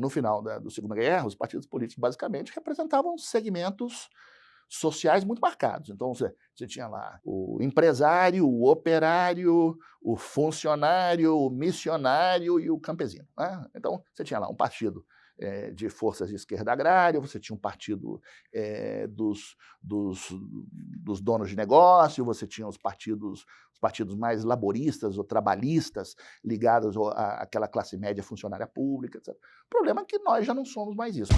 No final da Segunda Guerra, os partidos políticos basicamente representavam segmentos sociais muito marcados. Então, você tinha lá o empresário, o operário, o funcionário, o missionário e o campesino, né? Então, você tinha lá um partido de forças de esquerda agrária, você tinha um partido dos donos de negócio, você tinha os partidos mais laboristas ou trabalhistas ligados àquela classe média funcionária pública, etc. O problema é que nós já não somos mais isso.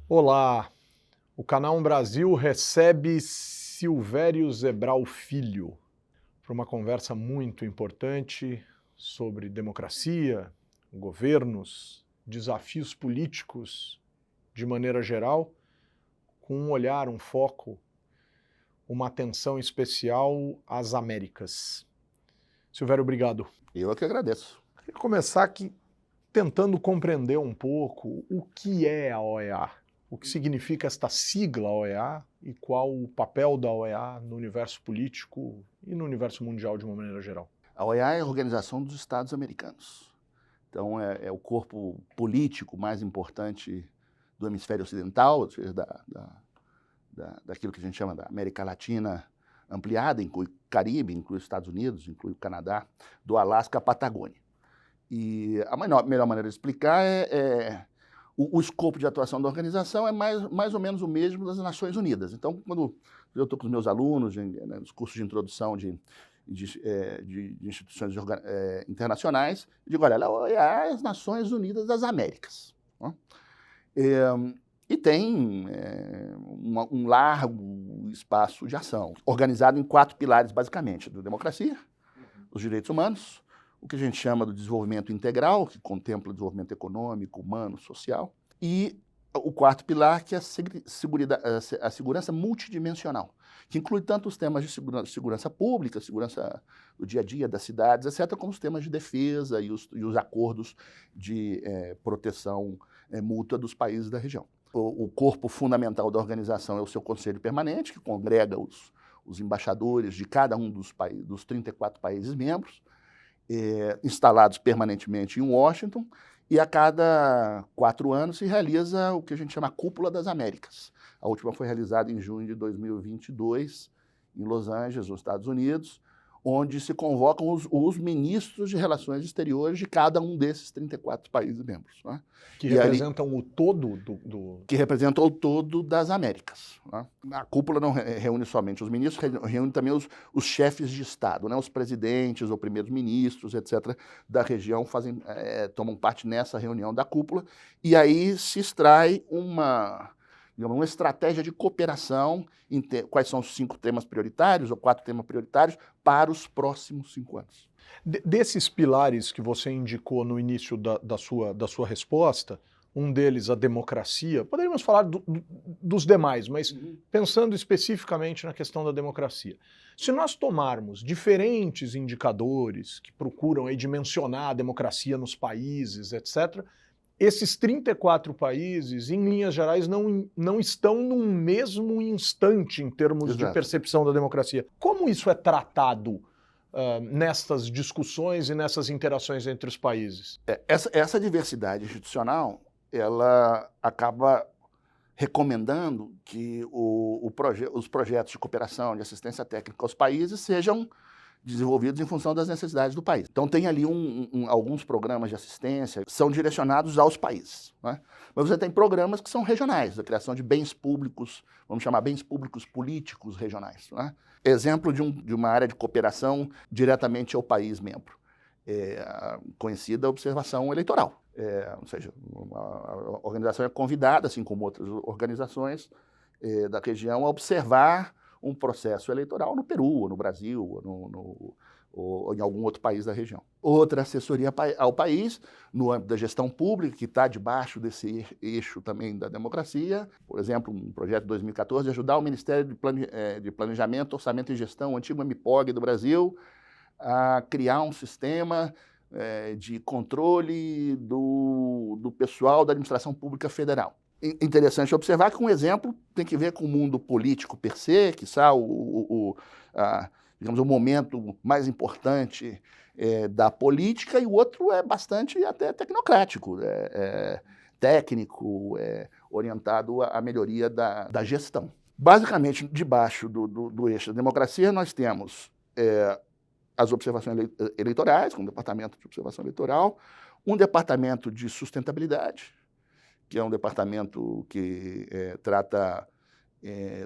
Olá, o Canal Brasil recebe Silvério Zebral Filho para uma conversa muito importante sobre democracia, governos, desafios políticos de maneira geral, com um olhar, um foco, uma atenção especial às Américas. Silvério, obrigado. Eu é que agradeço. Queria começar aqui tentando compreender um pouco o que é a OEA. O que significa esta sigla OEA e qual o papel da OEA no universo político e no universo mundial de uma maneira geral? A OEA é a Organização dos Estados Americanos. Então, é o corpo político mais importante do hemisfério ocidental, ou seja, daquilo que a gente chama da América Latina ampliada, inclui Caribe, inclui os Estados Unidos, inclui o Canadá, do Alasca à Patagônia. E a melhor maneira de explicar o escopo de atuação da organização é mais ou menos o mesmo das Nações Unidas. Então, quando eu estou com os meus alunos nos cursos de introdução de instituições internacionais, eu digo, olha, ela é as Nações Unidas das Américas. Né? E tem um largo espaço de ação, organizado em 4 pilares, basicamente: da democracia, os direitos humanos, o que a gente chama do desenvolvimento integral, que contempla o desenvolvimento econômico, humano, social, e o 4º pilar, que é a segurança multidimensional, que inclui tanto os temas de segurança pública, segurança do dia a dia das cidades, etc., como os temas de defesa e os acordos de proteção mútua dos países da região. O corpo fundamental da organização é o seu Conselho Permanente, que congrega os embaixadores de cada um dos 34 países membros, instalados permanentemente em Washington, e a cada 4 anos se realiza o que a gente chama a Cúpula das Américas. A última foi realizada em junho de 2022, em Los Angeles, nos Estados Unidos, onde se convocam os ministros de relações exteriores de cada um desses 34 países membros. Né? Que representam o todo Que representam o todo das Américas. Né? A cúpula não reúne somente os ministros, reúne também os chefes de Estado, né? Os presidentes ou primeiros ministros, etc., da região tomam parte nessa reunião da cúpula, e aí se extrai uma estratégia de cooperação, quais são os 5 temas prioritários, ou 4 temas prioritários, para os próximos 5 anos. Desses pilares que você indicou no início da sua resposta, um deles a democracia, poderíamos falar dos demais, mas pensando especificamente na questão da democracia. Se nós tomarmos diferentes indicadores que procuram aí dimensionar a democracia nos países, etc., esses 34 países, em linhas gerais, não estão num mesmo instante em termos de percepção da democracia. Como isso é tratado nestas discussões e nessas interações entre os países? Essa diversidade institucional, ela acaba recomendando que os projetos de cooperação, de assistência técnica aos países sejam desenvolvidos em função das necessidades do país. Então tem ali alguns programas de assistência que são direcionados aos países, né? Mas você tem programas que são regionais, a criação de bens públicos, vamos chamar bens públicos políticos regionais, né? Exemplo de uma área de cooperação diretamente ao país membro, a conhecida observação eleitoral. Ou seja, a organização é convidada, assim como outras organizações da região, a observar um processo eleitoral no Peru, ou no Brasil, ou em algum outro país da região. Outra assessoria ao país, no âmbito da gestão pública, que está debaixo desse eixo também da democracia. Por exemplo, um projeto de 2014 de ajudar o Ministério de Planejamento, Orçamento e Gestão, o antigo MPOG do Brasil, a criar um sistema de controle do pessoal da administração pública federal. interessante observar que um exemplo tem que ver com o mundo político per se, que digamos, o momento mais importante da política, e o outro é bastante até tecnocrático, técnico, orientado à melhoria da gestão. Basicamente, debaixo do eixo da democracia, nós temos as observações eleitorais, com o departamento de observação eleitoral, um departamento de sustentabilidade, que é um departamento que trata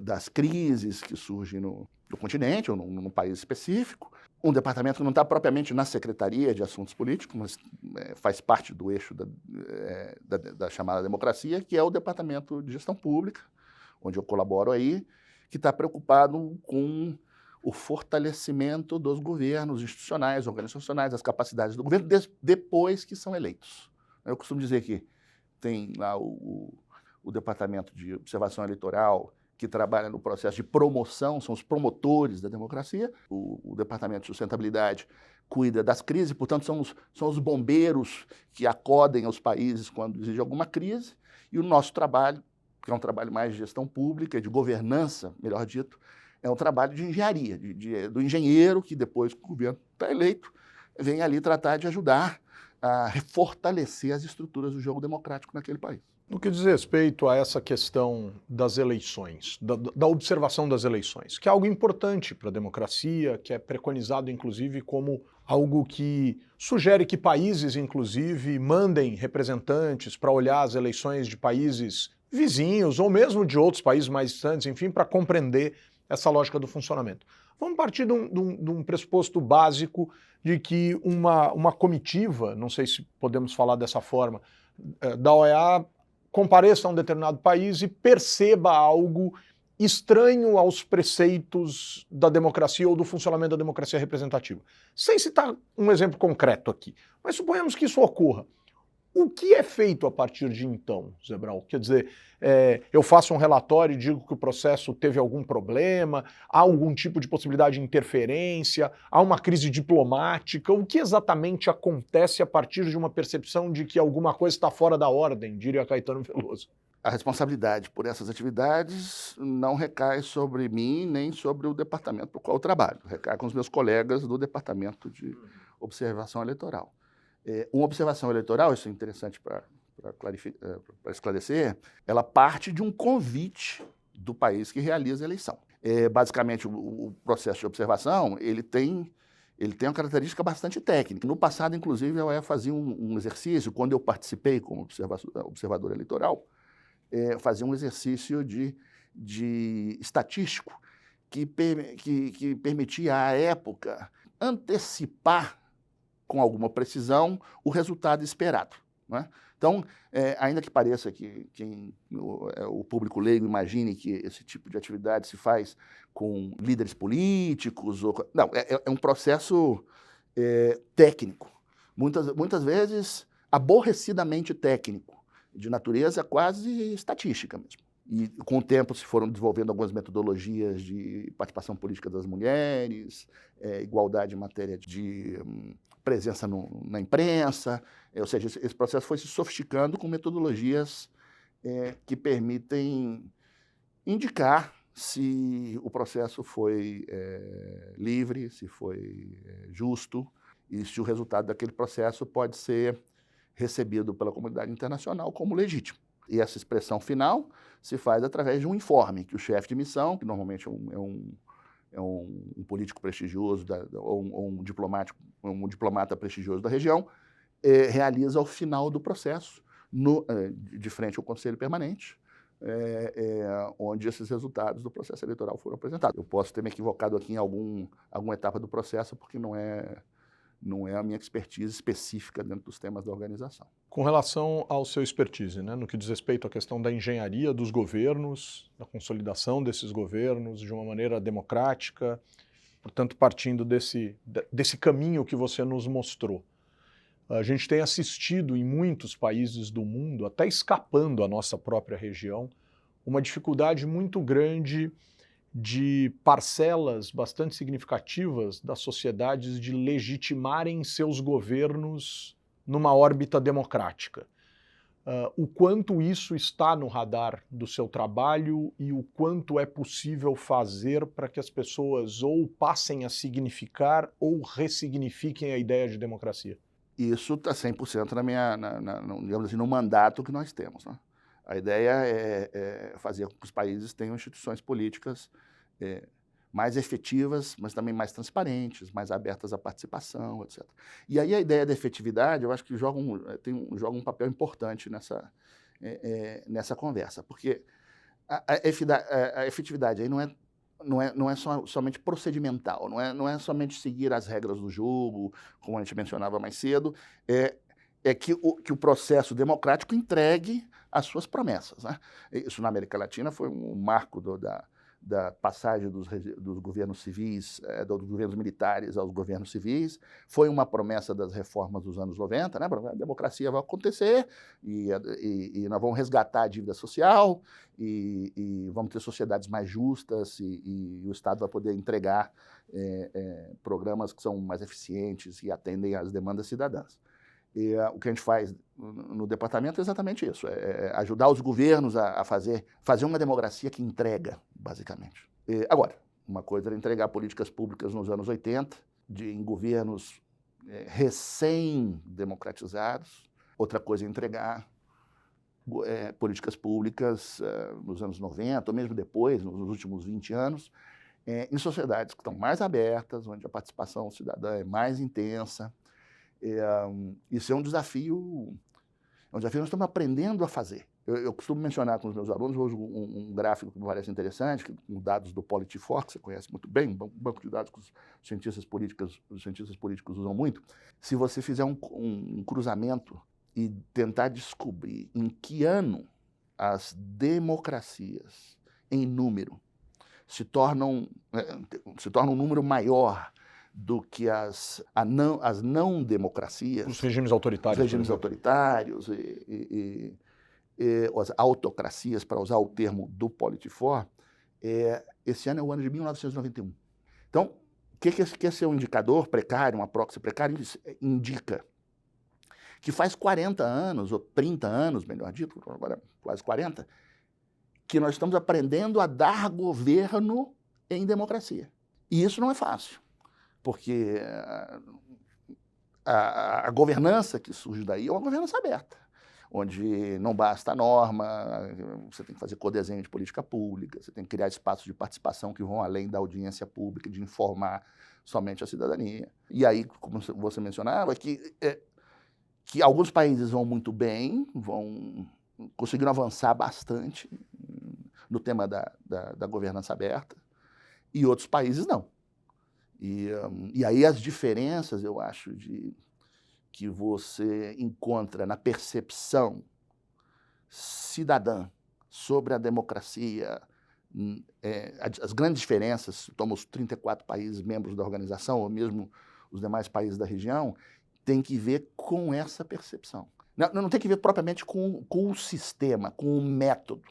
das crises que surgem no continente ou num país específico, um departamento que não está propriamente na Secretaria de Assuntos Políticos, mas faz parte do eixo da chamada democracia, que é o Departamento de Gestão Pública, onde eu colaboro aí, que está preocupado com o fortalecimento dos governos institucionais, organizacionais, as capacidades do governo depois que são eleitos. Eu costumo dizer que tem lá o Departamento de Observação Eleitoral, que trabalha no processo de promoção, são os promotores da democracia. O Departamento de Sustentabilidade cuida das crises, portanto, são os bombeiros que acodem aos países quando existe alguma crise. E o nosso trabalho, que é um trabalho mais de gestão pública, de governança, melhor dito, é um trabalho de engenharia, do engenheiro que, depois que o governo está eleito, vem ali tratar de ajudar a fortalecer as estruturas do jogo democrático naquele país. No que diz respeito a essa questão das eleições, da observação das eleições, que é algo importante para a democracia, que é preconizado, inclusive, como algo que sugere que países, inclusive, mandem representantes para olhar as eleições de países vizinhos ou mesmo de outros países mais distantes, enfim, para compreender essa lógica do funcionamento. Vamos partir de um pressuposto básico de que uma comitiva, não sei se podemos falar dessa forma, da OEA compareça a um determinado país e perceba algo estranho aos preceitos da democracia ou do funcionamento da democracia representativa. Sem citar um exemplo concreto aqui, mas suponhamos que isso ocorra. O que é feito a partir de então, Zé Brau? Quer dizer, eu faço um relatório e digo que o processo teve algum problema, há algum tipo de possibilidade de interferência, há uma crise diplomática. O que exatamente acontece a partir de uma percepção de que alguma coisa está fora da ordem, diria Caetano Veloso? A responsabilidade por essas atividades não recai sobre mim nem sobre o departamento para o qual eu trabalho. Recai com os meus colegas do Departamento de Observação Eleitoral. Uma observação eleitoral, isso é interessante para esclarecer, ela parte de um convite do país que realiza a eleição. Basicamente, o processo de observação ele tem uma característica bastante técnica. No passado, inclusive, a OEA fazia um exercício, quando eu participei como observador eleitoral, fazia um exercício de estatístico que permitia, à época, antecipar com alguma precisão o resultado esperado, não é? Então, ainda que pareça que o público leigo imagine que esse tipo de atividade se faz com líderes políticos, não, é um processo técnico, muitas vezes aborrecidamente técnico, de natureza quase estatística mesmo. E com o tempo se foram desenvolvendo algumas metodologias de participação política das mulheres, igualdade em matéria de presença na imprensa, ou seja, esse processo foi se sofisticando com metodologias que permitem indicar se o processo foi livre, se foi justo e se o resultado daquele processo pode ser recebido pela comunidade internacional como legítimo. E essa expressão final se faz através de um informe que o chefe de missão, que normalmente é um político prestigioso ou um diplomata prestigioso da região, realiza ao final do processo, de frente ao Conselho Permanente, onde esses resultados do processo eleitoral foram apresentados. Eu posso ter me equivocado aqui em alguma etapa do processo, porque não é a minha expertise específica dentro dos temas da organização. Com relação ao seu expertise, né, no que diz respeito à questão da engenharia dos governos, da consolidação desses governos de uma maneira democrática, portanto, partindo desse caminho que você nos mostrou. A gente tem assistido em muitos países do mundo, até escapando a nossa própria região, uma dificuldade muito grande de parcelas bastante significativas das sociedades de legitimarem seus governos numa órbita democrática. o quanto isso está no radar do seu trabalho e o quanto é possível fazer para que as pessoas ou passem a significar ou ressignifiquem a ideia de democracia? Isso está 100% digamos assim, no mandato que nós temos, né? A ideia é fazer com que os países tenham instituições políticas mais efetivas, mas também mais transparentes, mais abertas à participação, etc. E aí a ideia da efetividade, eu acho que joga um papel importante nessa conversa, porque a efetividade aí não é somente procedimental, não é somente seguir as regras do jogo, como a gente mencionava mais cedo, é que o processo democrático entregue as suas promessas, né? Isso na América Latina foi um marco da passagem dos governos civis, dos governos militares aos governos civis, foi uma promessa das reformas dos anos 90, né? A democracia vai acontecer e nós vamos resgatar a dívida social e vamos ter sociedades mais justas e o Estado vai poder entregar programas que são mais eficientes e atendem às demandas cidadãs. E o que a gente faz no departamento é exatamente isso, é ajudar os governos a fazer uma democracia que entrega, basicamente. Agora, uma coisa era entregar políticas públicas nos anos 80, em governos recém-democratizados, outra coisa é entregar políticas públicas nos anos 90, ou mesmo depois, nos últimos 20 anos, em sociedades que estão mais abertas, onde a participação cidadã é mais intensa. Isso é um desafio que nós estamos aprendendo a fazer. Eu costumo mencionar com os meus alunos hoje um gráfico que me parece interessante, com dados do Polity4, que você conhece muito bem, um banco de dados que os cientistas políticos usam muito. Se você fizer um cruzamento e tentar descobrir em que ano as democracias, em número, se tornam um número maior do que as não democracias, os regimes autoritários, e as autocracias, para usar o termo do Polity4, esse ano é o ano de 1991. Então, o que esse é um indicador precário, uma proxy precária, indica? Que faz 40 anos, ou 30 anos, melhor dito, agora quase 40, que nós estamos aprendendo a dar governo em democracia. E isso não é fácil, porque a governança que surge daí é uma governança aberta, onde não basta a norma, você tem que fazer codesenho de política pública, você tem que criar espaços de participação que vão além da audiência pública, de informar somente a cidadania. E aí, como você mencionava, que alguns países vão muito bem, vão conseguindo avançar bastante no tema da governança aberta, e outros países não. E aí as diferenças, eu acho, que você encontra na percepção cidadã sobre a democracia, as grandes diferenças, toma os 34 países membros da organização, ou mesmo os demais países da região, tem que ver com essa percepção. Não tem que ver propriamente com o sistema, com o método.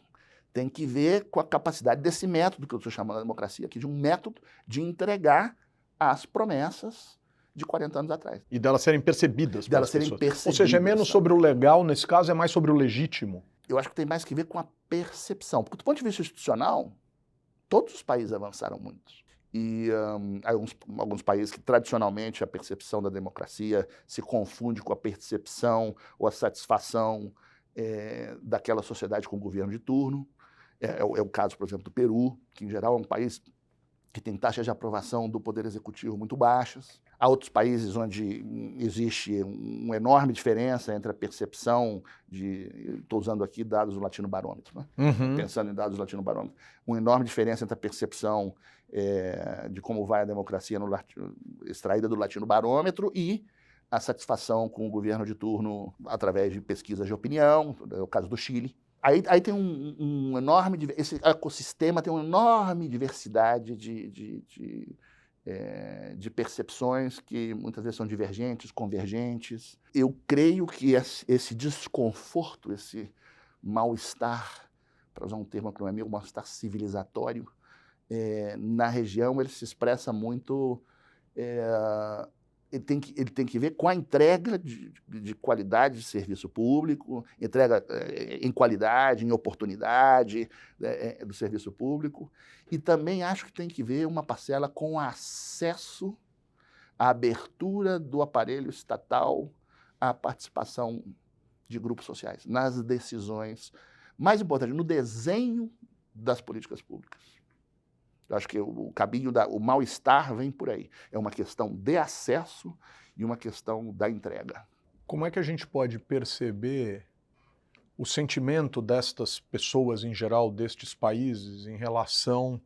Tem que ver com a capacidade desse método, que eu estou chamando de democracia aqui, de um método de entregar as promessas de 40 anos atrás. E delas serem percebidas pelas pessoas. Ou seja, é menos sabe? sobre o legal, nesse caso, é mais sobre o legítimo. Eu acho que tem mais que ver com a percepção. Porque, do ponto de vista institucional, todos os países avançaram muito. E alguns países que, tradicionalmente, a percepção da democracia se confunde com a percepção ou a satisfação daquela sociedade com o governo de turno. É o caso, por exemplo, do Peru, que, em geral, é um país que tem taxas de aprovação do Poder Executivo muito baixas. Há outros países onde existe uma enorme diferença entre a percepção estou usando aqui dados do Latino Barômetro, né? Pensando em dados do Latino Barômetro, uma enorme diferença entre a percepção de como vai a democracia extraída do Latino Barômetro e a satisfação com o governo de turno através de pesquisas de opinião, é o caso do Chile. Aí tem esse ecossistema tem uma enorme diversidade de percepções que muitas vezes são divergentes, convergentes. Eu creio que esse desconforto, esse mal-estar, para usar um termo que não é meu, mal-estar civilizatório, na região ele se expressa muito ele tem que ver com a entrega de qualidade de serviço público, entrega em qualidade, em oportunidade do serviço público, e também acho que tem que ver uma parcela com acesso à abertura do aparelho estatal à participação de grupos sociais nas decisões, mais importante, no desenho das políticas públicas. Eu acho que o caminho, o mal-estar vem por aí. É uma questão de acesso e uma questão da entrega. Como é que a gente pode perceber o sentimento destas pessoas em geral, destes países, em relação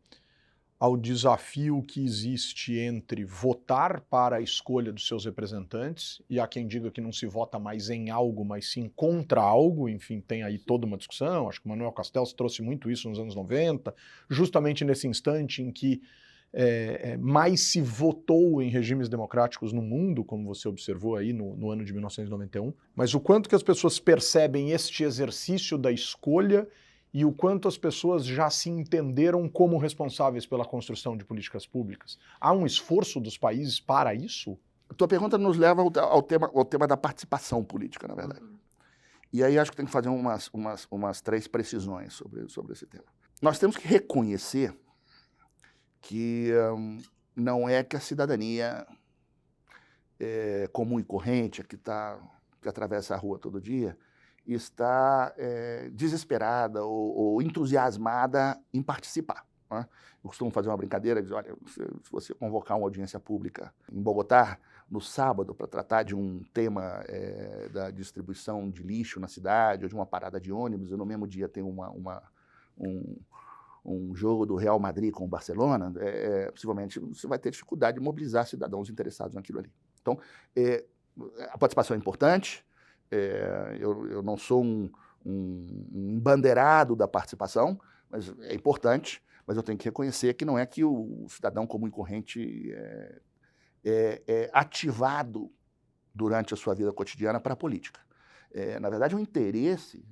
ao desafio que existe entre votar para a escolha dos seus representantes, e há quem diga que não se vota mais em algo, mas sim contra algo, enfim, tem aí toda uma discussão, acho que o Manuel Castells trouxe muito isso nos anos 90, justamente nesse instante em que mais se votou em regimes democráticos no mundo, como você observou aí no ano de 1991, mas o quanto que as pessoas percebem este exercício da escolha e o quanto as pessoas já se entenderam como responsáveis pela construção de políticas públicas. Há um esforço dos países para isso? A tua pergunta nos leva ao tema da participação política, na verdade. E aí acho que tem que fazer umas 3 precisões sobre esse tema. Nós temos que reconhecer que não é que a cidadania comum e corrente, que atravessa a rua todo dia, está desesperada ou entusiasmada em participar. Né? Eu costumo fazer uma brincadeira, dizer, olha, se você convocar uma audiência pública em Bogotá no sábado para tratar de um tema da distribuição de lixo na cidade ou de uma parada de ônibus, e no mesmo dia tem um jogo do Real Madrid com o Barcelona, possivelmente você vai ter dificuldade de mobilizar cidadãos interessados naquilo ali. Então, a participação é importante. Eu não sou um embandeirado da participação, mas é importante, mas eu tenho que reconhecer que não é que o cidadão comum e corrente é ativado durante a sua vida cotidiana para a política. Na verdade, o interesse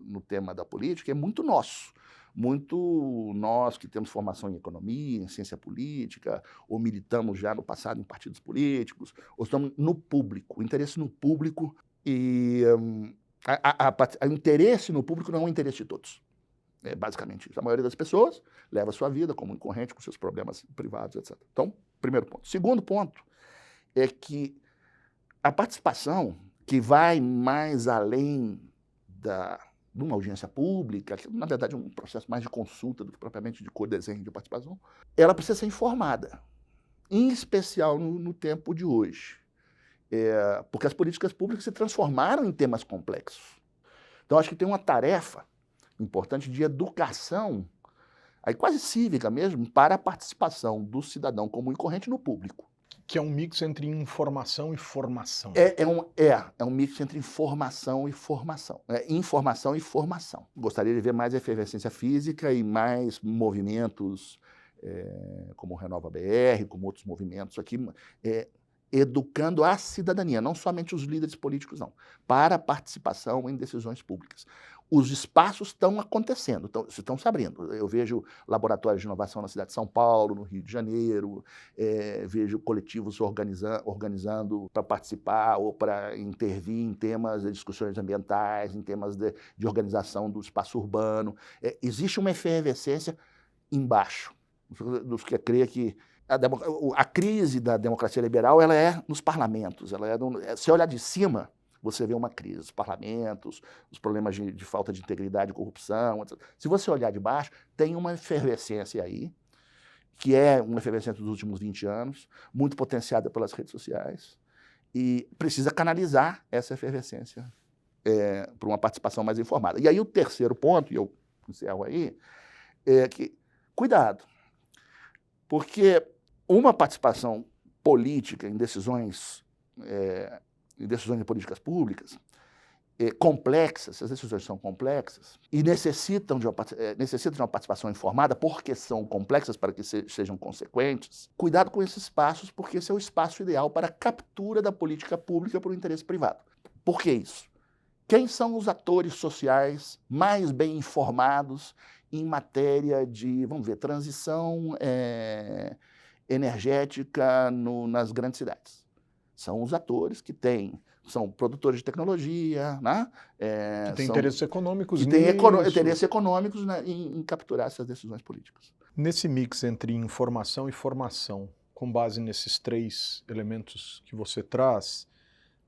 no tema da política é muito nosso. Muito nós que temos formação em economia, em ciência política, ou militamos já no passado em partidos políticos, ou estamos no público. O interesse no público e o interesse no público não é um interesse de todos. É basicamente isso. A maioria das pessoas leva a sua vida como incorrente com seus problemas privados, etc. Então, primeiro ponto. Segundo ponto é que a participação que vai mais além de uma audiência pública, que na verdade é um processo mais de consulta do que propriamente de co-desenho de participação, ela precisa ser informada, em especial no tempo de hoje. Porque as políticas públicas se transformaram em temas complexos. Então, acho que tem uma tarefa importante de educação, aí quase cívica mesmo, para a participação do cidadão comum e corrente no público. Que é um mix entre informação e formação. É um mix entre informação e formação. Informação e formação. Gostaria de ver mais efervescência física e mais movimentos como o Renova BR, como outros movimentos aqui, educando a cidadania, não somente os líderes políticos, não, para a participação em decisões públicas. Os espaços estão acontecendo, estão se abrindo. Eu vejo laboratórios de inovação na cidade de São Paulo, no Rio de Janeiro, vejo coletivos organizando para participar ou para intervir em temas de discussões ambientais, em temas de organização do espaço urbano. Existe uma efervescência embaixo, dos que creem que a crise da democracia liberal ela é nos parlamentos. Se olhar de cima, você vê uma crise. Os parlamentos, os problemas de falta de integridade, corrupção, etc. Se você olhar de baixo, tem uma efervescência aí, que é uma efervescência dos últimos 20 anos, muito potenciada pelas redes sociais, e precisa canalizar essa efervescência para uma participação mais informada. E aí o terceiro ponto, e eu encerro aí, é que, cuidado, porque uma participação política em decisões de políticas públicas complexas, essas decisões são complexas e necessitam de uma participação informada porque são complexas para que sejam consequentes. Cuidado com esses espaços, porque esse é o espaço ideal para a captura da política pública por um interesse privado. Por que isso? Quem são os atores sociais mais bem informados em matéria de, vamos ver, transição energética nas grandes cidades? São os atores que são produtores de tecnologia, né? Que tem interesses econômicos que tem nisso. interesses econômicos, né, em capturar essas decisões políticas. Nesse mix entre informação e formação, com base nesses 3 elementos que você traz,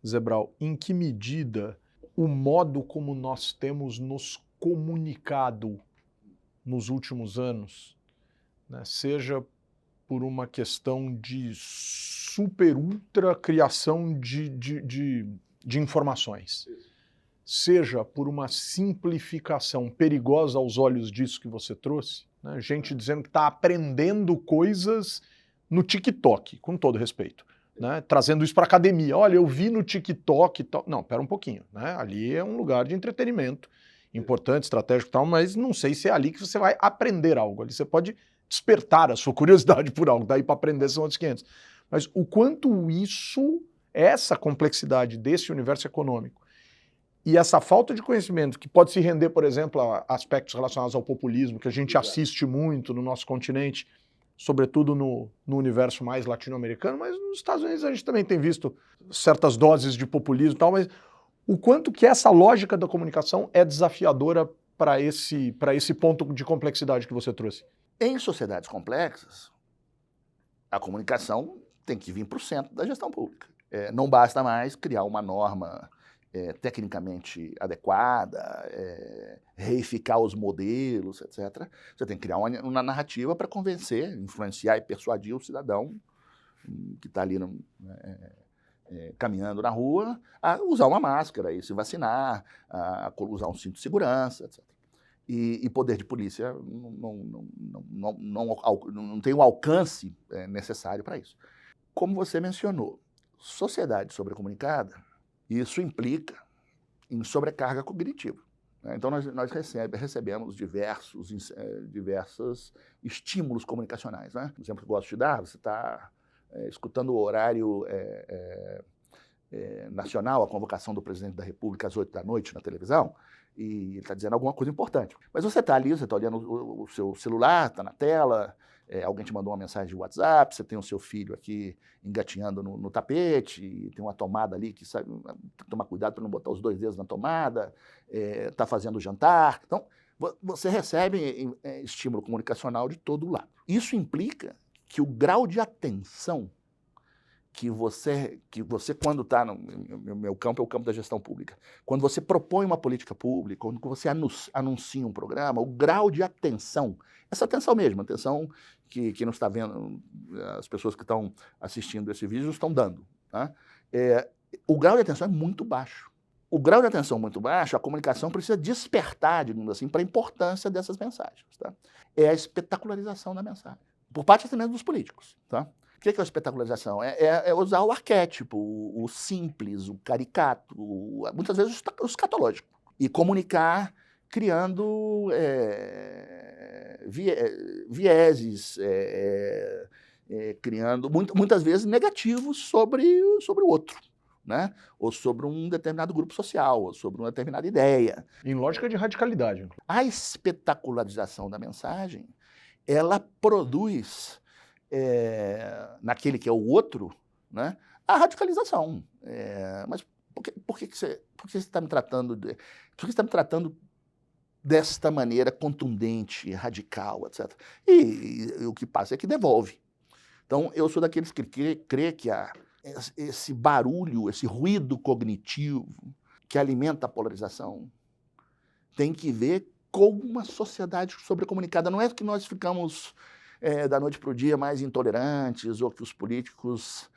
Zebral, em que medida o modo como nós temos nos comunicado nos últimos anos, né, seja por uma questão de super ultra criação de informações, seja por uma simplificação perigosa aos olhos disso que você trouxe, né, gente dizendo que está aprendendo coisas no TikTok, com todo respeito, né, trazendo isso para a academia. Olha, eu vi no TikTok e tal. Não, pera um pouquinho, né, ali é um lugar de entretenimento importante, estratégico e tal, mas não sei se é ali que você vai aprender algo. Ali você pode despertar a sua curiosidade por algo, daí para aprender são outros 500. Mas o quanto isso, essa complexidade desse universo econômico e essa falta de conhecimento que pode se render, por exemplo, a aspectos relacionados ao populismo, que a gente assiste muito no nosso continente, sobretudo no universo mais latino-americano, mas nos Estados Unidos a gente também tem visto certas doses de populismo e tal, mas o quanto que essa lógica da comunicação é desafiadora para esse ponto de complexidade que você trouxe? Em sociedades complexas, a comunicação tem que vir para o centro da gestão pública. Não basta mais criar uma norma tecnicamente adequada, reificar os modelos, etc. Você tem que criar uma narrativa para convencer, influenciar e persuadir o cidadão que está ali caminhando na rua a usar uma máscara e se vacinar, a usar um cinto de segurança, etc. E poder de polícia não tem o alcance necessário para isso. Como você mencionou, sociedade sobrecomunicada, isso implica em sobrecarga cognitiva. Né? Então, nós recebemos diversos estímulos comunicacionais. Né? O exemplo que eu gosto de dar, você está escutando o horário nacional, a convocação do presidente da República às 20h na televisão, e ele está dizendo alguma coisa importante. Mas você está ali, você está olhando o seu celular, está na tela, alguém te mandou uma mensagem de WhatsApp, você tem o seu filho aqui engatinhando no tapete, e tem uma tomada ali que sabe, tem que tomar cuidado para não botar os 2 dedos na tomada, está fazendo o jantar. Então, você recebe estímulo comunicacional de todo lado. Isso implica que o grau de atenção que você quando está no meu campo, é o campo da gestão pública, quando você propõe uma política pública, quando você anuncia um programa, o grau de atenção, essa atenção mesmo, atenção que não está vendo, as pessoas que estão assistindo esse vídeo estão dando, tá? O grau de atenção é muito baixo. O grau de atenção muito baixo, a comunicação precisa despertar, digamos assim, para a importância dessas mensagens. Tá? É a espetacularização da mensagem, por parte também dos políticos. Tá? O que é a espetacularização? É usar o arquétipo, o simples, o caricato, muitas vezes o escatológico, e comunicar criando vieses, criando muitas vezes negativos sobre o outro. Né? Ou sobre um determinado grupo social, ou sobre uma determinada ideia. Em lógica de radicalidade. A espetacularização da mensagem, ela produz, naquele que é o outro, né, a radicalização. Mas por que você está me tratando por que você está me tratando desta maneira contundente, radical, etc. E o que passa é que devolve. Então, eu sou daqueles que crê que esse barulho, esse ruído cognitivo que alimenta a polarização tem que ver com uma sociedade sobrecomunicada. Não é que nós ficamos da noite para o dia mais intolerantes ou que os políticos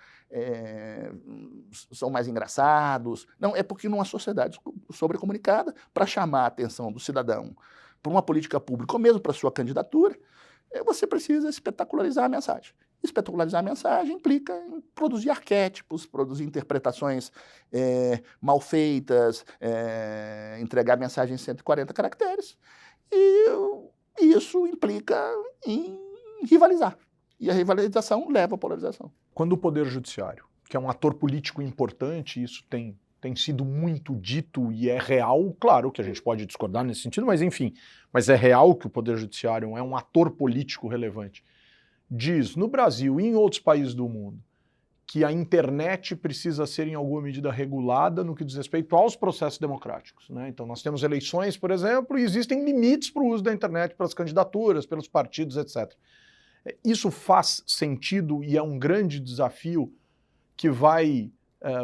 são mais engraçados. Não, é porque numa sociedade sobrecomunicada, para chamar a atenção do cidadão para uma política pública ou mesmo para a sua candidatura, você precisa espetacularizar a mensagem. Espetacularizar a mensagem implica em produzir arquétipos, produzir interpretações mal feitas, entregar mensagem em 140 caracteres. E isso implica em rivalizar. E a rivalização leva à polarização. Quando o Poder Judiciário, que é um ator político importante, isso tem sido muito dito e é real, claro que a gente pode discordar nesse sentido, mas enfim, mas é real que o Poder Judiciário é um ator político relevante. Diz, no Brasil e em outros países do mundo, que a internet precisa ser em alguma medida regulada no que diz respeito aos processos democráticos, né? Então nós temos eleições, por exemplo, e existem limites para o uso da internet, pelas candidaturas, pelos partidos, etc. Isso faz sentido e é um grande desafio que vai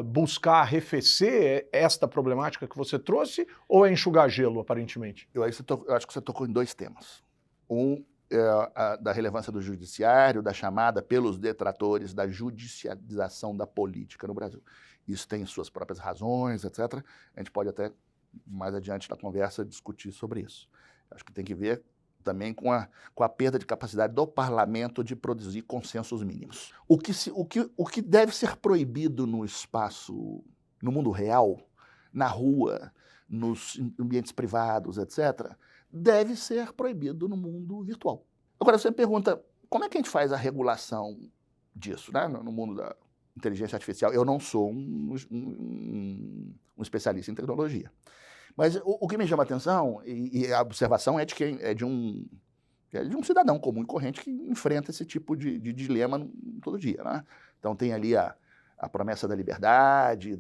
buscar arrefecer esta problemática que você trouxe, ou é enxugar gelo, aparentemente? Eu acho que você tocou em dois temas. Um da relevância do judiciário, da chamada pelos detratores da judicialização da política no Brasil. Isso tem suas próprias razões, etc. A gente pode até, mais adiante na conversa, discutir sobre isso. Acho que tem que ver também com a perda de capacidade do parlamento de produzir consensos mínimos. O que deve ser proibido no espaço, no mundo real, na rua, nos ambientes privados, etc., deve ser proibido no mundo virtual. Agora, você pergunta, como é que a gente faz a regulação disso, né, no mundo da inteligência artificial? Eu não sou um especialista em tecnologia. Mas o que me chama a atenção, e a observação é de um cidadão comum e corrente que enfrenta esse tipo de dilema todo dia, né? Então tem ali a promessa da liberdade,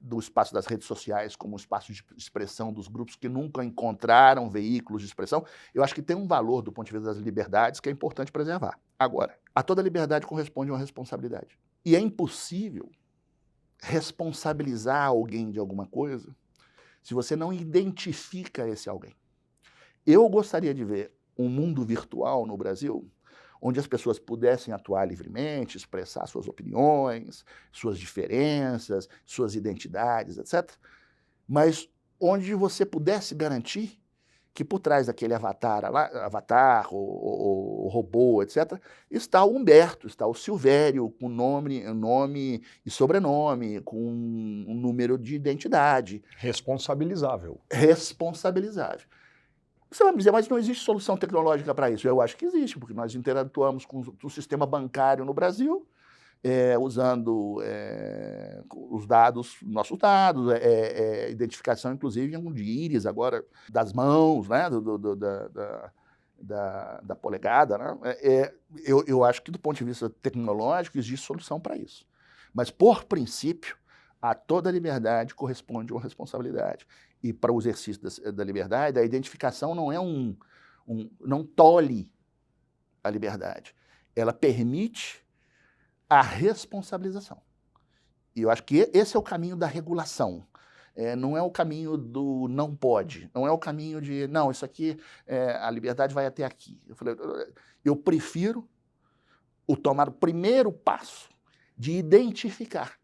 do espaço das redes sociais como espaço de expressão dos grupos que nunca encontraram veículos de expressão. Eu acho que tem um valor do ponto de vista das liberdades que é importante preservar. Agora, a toda liberdade corresponde uma responsabilidade. E é impossível responsabilizar alguém de alguma coisa se você não identifica esse alguém. Eu gostaria de ver um mundo virtual no Brasil onde as pessoas pudessem atuar livremente, expressar suas opiniões, suas diferenças, suas identidades, etc. Mas onde você pudesse garantir que por trás daquele avatar ou robô, etc., está o Humberto, está o Silvério, com nome e sobrenome, com um número de identidade. Responsabilizável. Responsabilizável. Você vai me dizer, mas não existe solução tecnológica para isso? Eu acho que existe, porque nós interatuamos com o sistema bancário no Brasil, usando os dados, nossos dados, identificação, inclusive, de íris agora, das mãos, né, da polegada. Né? Eu acho que, do ponto de vista tecnológico, existe solução para isso. Mas, por princípio, a toda liberdade corresponde uma responsabilidade. E para o exercício da liberdade, a identificação não é não tolhe a liberdade. Ela permite a responsabilização. E eu acho que esse é o caminho da regulação. Não é o caminho do não pode. Não é o caminho de, não, isso aqui, a liberdade vai até aqui. Eu prefiro tomar o primeiro passo de identificar,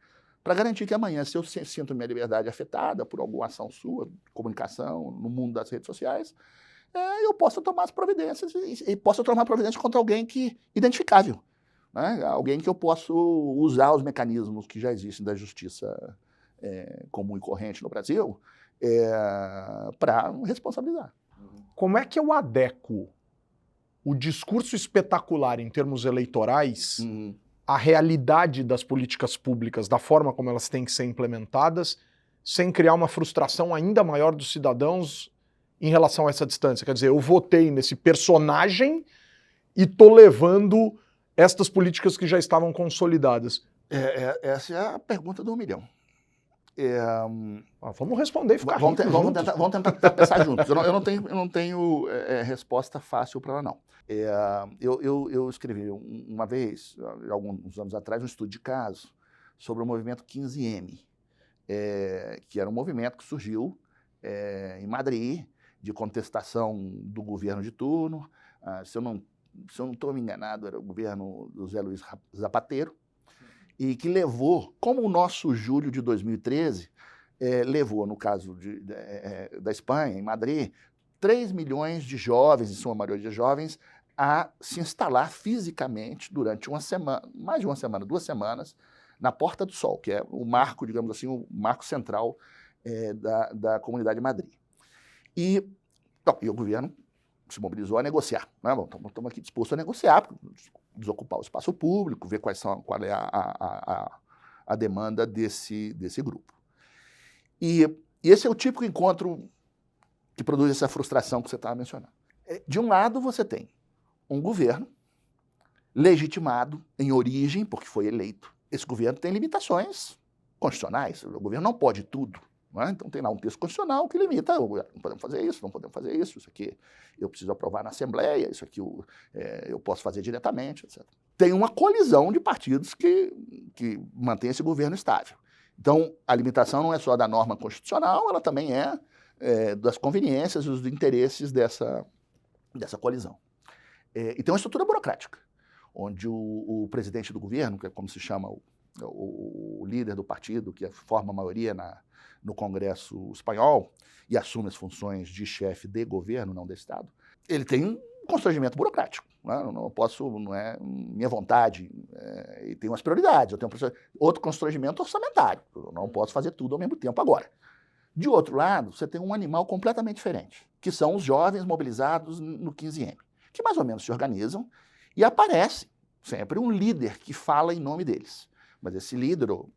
para garantir que amanhã, se eu sinto minha liberdade afetada por alguma ação sua, comunicação, no mundo das redes sociais, eu posso tomar as providências e posso tomar providências contra alguém identificável. Né? Alguém que eu posso usar os mecanismos que já existem da justiça comum e corrente no Brasil para responsabilizar. Como é que eu adequo o discurso espetacular em termos eleitorais à realidade das políticas públicas, da forma como elas têm que ser implementadas, sem criar uma frustração ainda maior dos cidadãos em relação a essa distância? Quer dizer, eu votei nesse personagem e estou levando estas políticas que já estavam consolidadas. Essa é a pergunta do 1 milhão. Vamos responder e ficar vamos tentar pensar juntos. Eu não tenho resposta fácil para ela, não. Eu escrevi uma vez, alguns anos atrás, um estudo de caso sobre o movimento 15M, que era um movimento que surgiu em Madrid, de contestação do governo de turno. Se eu não estou me enganado, era o governo do José Luiz Zapatero, e que levou, como o nosso julho de 2013, levou, no caso da Espanha, em Madrid, 3 milhões de jovens, em sua maioria jovens, a se instalar fisicamente durante uma semana, mais de uma semana, 2 semanas, na Porta do Sol, que é o marco, digamos assim, o marco central da Comunidade de Madrid. E o governo se mobilizou a negociar. Né? Bom, estamos aqui dispostos a negociar, desocupar o espaço público, ver qual é a demanda desse grupo. E esse é o típico encontro que produz essa frustração que você estava mencionando. De um lado, você tem um governo legitimado em origem, porque foi eleito. Esse governo tem limitações constitucionais, o governo não pode tudo. Não é? Então tem lá um texto constitucional que limita, não podemos fazer isso, não podemos fazer isso, isso aqui eu preciso aprovar na Assembleia, isso aqui eu posso fazer diretamente, etc. Tem uma colisão de partidos que mantém esse governo estável. Então, a limitação não é só da norma constitucional, ela também é das conveniências e dos interesses dessa colisão. E tem uma estrutura burocrática, onde o presidente do governo, que é como se chama o líder do partido, que forma a maioria no Congresso espanhol e assume as funções de chefe de governo, não de Estado, ele tem um constrangimento burocrático. Não é minha vontade, e tem umas prioridades. Eu tenho outro constrangimento orçamentário. Eu não posso fazer tudo ao mesmo tempo agora. De outro lado, você tem um animal completamente diferente, que são os jovens mobilizados no 15M, que mais ou menos se organizam e aparece sempre um líder que fala em nome deles. Mas esse líder, ou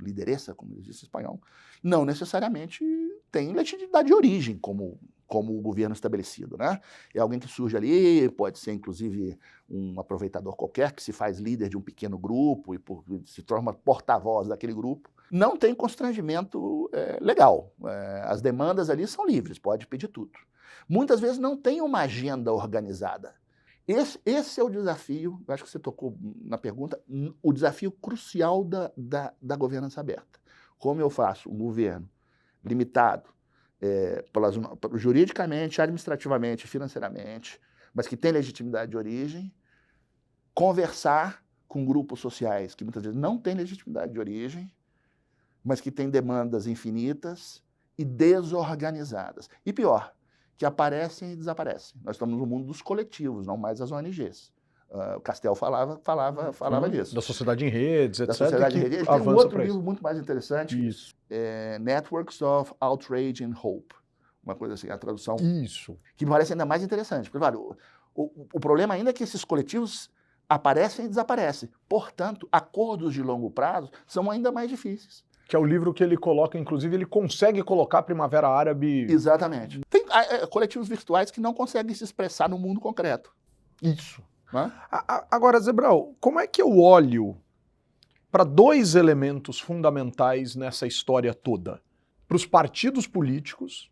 lideressa, como eles dizem em espanhol, não necessariamente tem legitimidade de origem como o governo estabelecido, né? É alguém que surge ali, pode ser inclusive um aproveitador qualquer, que se faz líder de um pequeno grupo e se torna porta-voz daquele grupo. Não tem constrangimento legal. As demandas ali são livres, pode pedir tudo. Muitas vezes não tem uma agenda organizada. Esse é o desafio, eu acho que você tocou na pergunta, o desafio crucial da governança aberta. Como eu faço um governo limitado, juridicamente, administrativamente, financeiramente, mas que tem legitimidade de origem, conversar com grupos sociais que muitas vezes não têm legitimidade de origem, mas que têm demandas infinitas e desorganizadas. E pior, que aparecem e desaparecem. Nós estamos no mundo dos coletivos, não mais das ONGs. O Castel falava disso. Da sociedade em redes, etc. Da sociedade em redes. Tem um outro livro muito mais interessante, isso. Networks of Outrage and Hope. Uma coisa assim, a tradução. Isso. Que me parece ainda mais interessante. Porque, claro, o problema ainda é que esses coletivos aparecem e desaparecem. Portanto, acordos de longo prazo são ainda mais difíceis. Que é o livro que ele coloca, inclusive, ele consegue colocar a Primavera Árabe... Exatamente. Tem coletivos virtuais que não conseguem se expressar no mundo concreto. Isso. Né? Agora, Zebral, como é que eu olho para dois elementos fundamentais nessa história toda? Para os partidos políticos,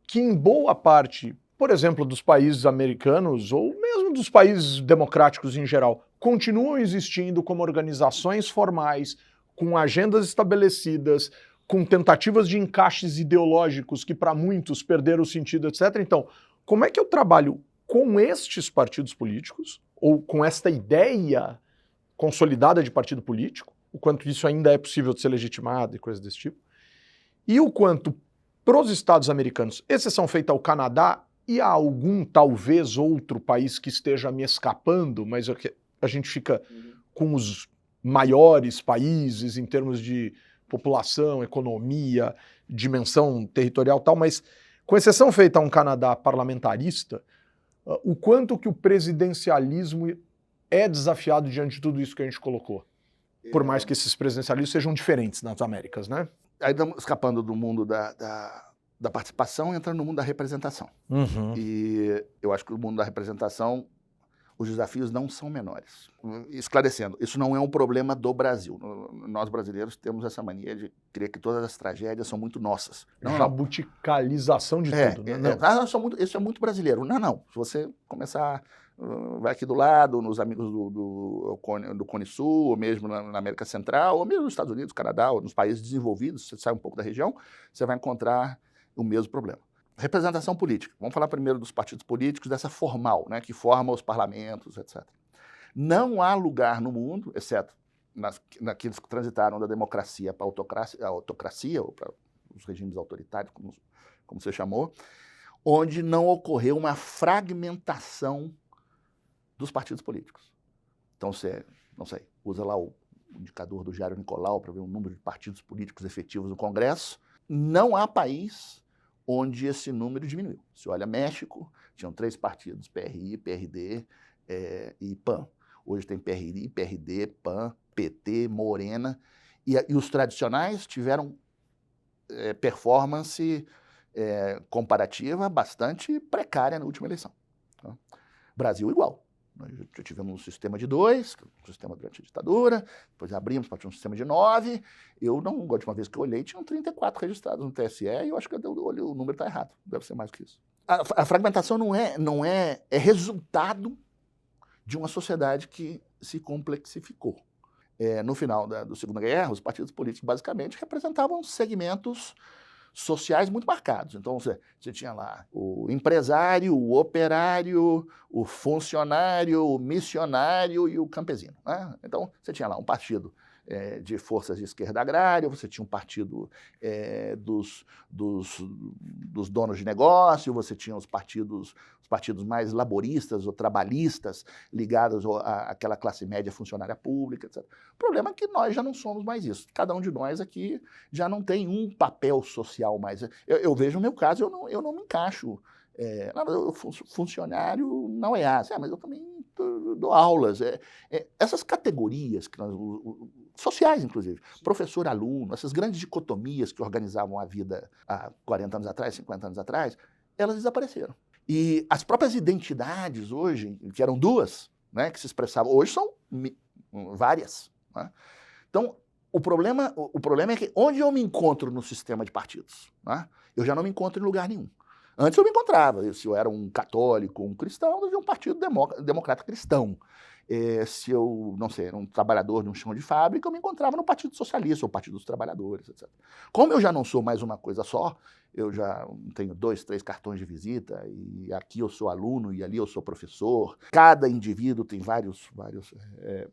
que em boa parte, por exemplo, dos países americanos, ou mesmo dos países democráticos em geral, continuam existindo como organizações formais, com agendas estabelecidas, com tentativas de encaixes ideológicos que para muitos perderam o sentido, etc. Então, como é que eu trabalho com estes partidos políticos, ou com esta ideia consolidada de partido político, o quanto isso ainda é possível de ser legitimado e coisas desse tipo, e o quanto para os Estados americanos, exceção feita ao Canadá e a algum, talvez, outro país que esteja me escapando, mas a gente fica com os maiores países em termos de população, economia, dimensão territorial e tal, mas com exceção feita a um Canadá parlamentarista, o quanto que o presidencialismo é desafiado diante de tudo isso que a gente colocou, por mais que esses presidencialismos sejam diferentes nas Américas, né? Aí estamos escapando do mundo da participação e entrando no mundo da representação. Uhum. E eu acho que o mundo da representação, os desafios não são menores. Esclarecendo, isso não é um problema do Brasil. Nós brasileiros temos essa mania de crer que todas as tragédias são muito nossas. Jabuticalização de tudo. Né? Isso é muito brasileiro. Não. Se você começar, vai aqui do lado, nos amigos do Cone Sul, ou mesmo na América Central, ou mesmo nos Estados Unidos, Canadá, ou nos países desenvolvidos, você sai um pouco da região, você vai encontrar o mesmo problema. Representação política. Vamos falar primeiro dos partidos políticos, dessa formal, né, que forma os parlamentos, etc. Não há lugar no mundo, exceto naqueles que transitaram da democracia para a autocracia, ou para os regimes autoritários, como você chamou, onde não ocorreu uma fragmentação dos partidos políticos. Então, você, não sei, usa lá o indicador do Jairo Nicolau para ver o número de partidos políticos efetivos no Congresso. Não há país onde esse número diminuiu. Se olha México, tinham 3 partidos, PRI, PRD e PAN. Hoje tem PRI, PRD, PAN, PT, Morena, e os tradicionais tiveram performance comparativa bastante precária na última eleição. Tá? Brasil igual. Nós já tivemos um sistema de 2, um sistema durante a ditadura, depois abrimos para ter um sistema de 9. Eu não, a última vez que eu olhei, tinham 34 registrados no TSE, e eu acho que o número está errado, deve ser mais que isso. A fragmentação é resultado de uma sociedade que se complexificou. No final da Segunda Guerra, os partidos políticos basicamente representavam segmentos sociais muito marcados. Então, você tinha lá o empresário, o operário, o funcionário, o missionário e o campesino, né? Então, você tinha lá um partido de forças de esquerda agrária, você tinha um partido dos donos de negócio, você tinha os partidos mais laboristas ou trabalhistas ligados àquela classe média funcionária pública, etc. O problema é que nós já não somos mais isso. Cada um de nós aqui já não tem um papel social mais. Eu vejo o meu caso, eu não me encaixo. Funcionário na OEAS, mas eu também dou aulas. Essas categorias que sociais, inclusive, professor, aluno, essas grandes dicotomias que organizavam a vida há 40 anos atrás, 50 anos atrás, elas desapareceram. E as próprias identidades hoje, que eram 2, né, que se expressavam, hoje são várias, né? Então, o problema é que onde eu me encontro no sistema de partidos, né, eu já não me encontro em lugar nenhum. Antes eu me encontrava, se eu era um católico, um cristão, eu havia um partido democrata cristão. Se eu, não sei, era um trabalhador de um chão de fábrica, eu me encontrava no Partido Socialista, ou Partido dos Trabalhadores, etc. Como eu já não sou mais uma coisa só, eu já tenho 2, 3 cartões de visita, e aqui eu sou aluno e ali eu sou professor, cada indivíduo tem vários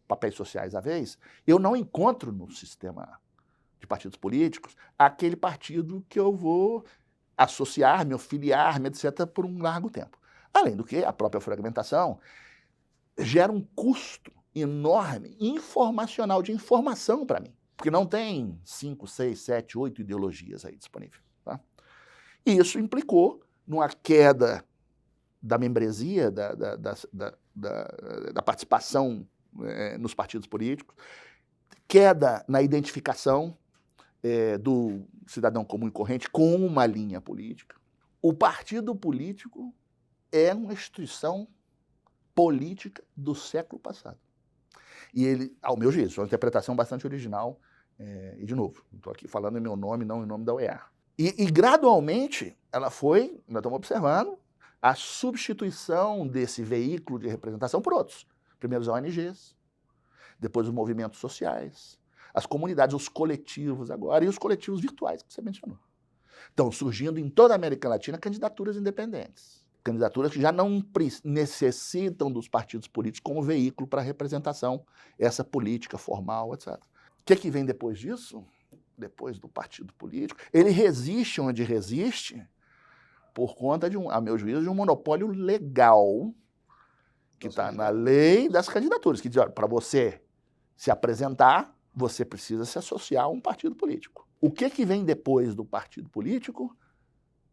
papéis sociais à vez, eu não encontro no sistema de partidos políticos aquele partido que eu vou associar-me, filiar-me, etc., por um largo tempo. Além do que, a própria fragmentação gera um custo enorme informacional, de informação para mim, porque não tem 5, 6, 7, 8 ideologias aí disponíveis. Tá? E isso implicou numa queda da membresia, da participação nos partidos políticos, queda na identificação do cidadão comum e corrente com uma linha política. O partido político é uma instituição política do século passado. E ele, ao meu juízo, é uma interpretação bastante original, e de novo, estou aqui falando em meu nome, não em nome da OEA. E gradualmente, ela foi, nós estamos observando, a substituição desse veículo de representação por outros. Primeiro as ONGs, depois os movimentos sociais, as comunidades, os coletivos agora, e os coletivos virtuais que você mencionou. Estão surgindo em toda a América Latina candidaturas independentes. Candidaturas que já não necessitam dos partidos políticos como veículo para representação, essa política formal, etc. O que vem depois disso? Depois do partido político? Ele resiste onde resiste por conta, a meu juízo, de um monopólio legal que está na lei das candidaturas, que diz, para você se apresentar, você precisa se associar a um partido político. O que vem depois do partido político?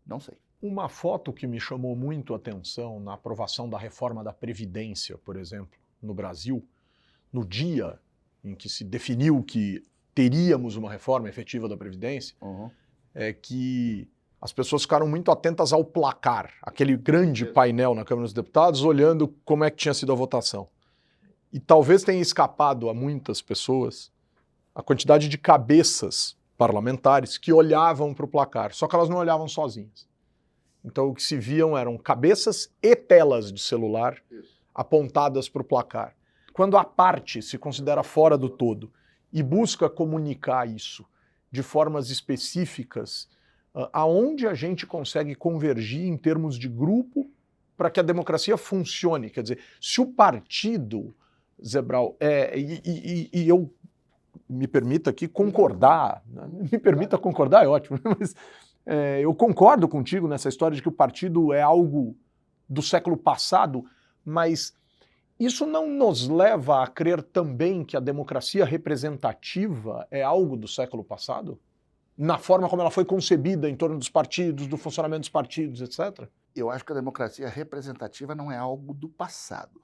Não sei. Uma foto que me chamou muito a atenção na aprovação da reforma da Previdência, por exemplo, no Brasil, no dia em que se definiu que teríamos uma reforma efetiva da Previdência, é que as pessoas ficaram muito atentas ao placar, aquele grande painel na Câmara dos Deputados, olhando como é que tinha sido a votação. E talvez tenha escapado a muitas pessoas a quantidade de cabeças parlamentares que olhavam para o placar, só que elas não olhavam sozinhas. Então o que se viam eram cabeças e telas de celular apontadas para o placar. Quando a parte se considera fora do todo e busca comunicar isso de formas específicas, aonde a gente consegue convergir em termos de grupo para que a democracia funcione? Quer dizer, se o partido, Zé Brau, e eu me permita aqui concordar, né? Me permita concordar, é ótimo, mas eu concordo contigo nessa história de que o partido é algo do século passado, mas isso não nos leva a crer também que a democracia representativa é algo do século passado? Na forma como ela foi concebida em torno dos partidos, do funcionamento dos partidos, etc.? Eu acho que a democracia representativa não é algo do passado.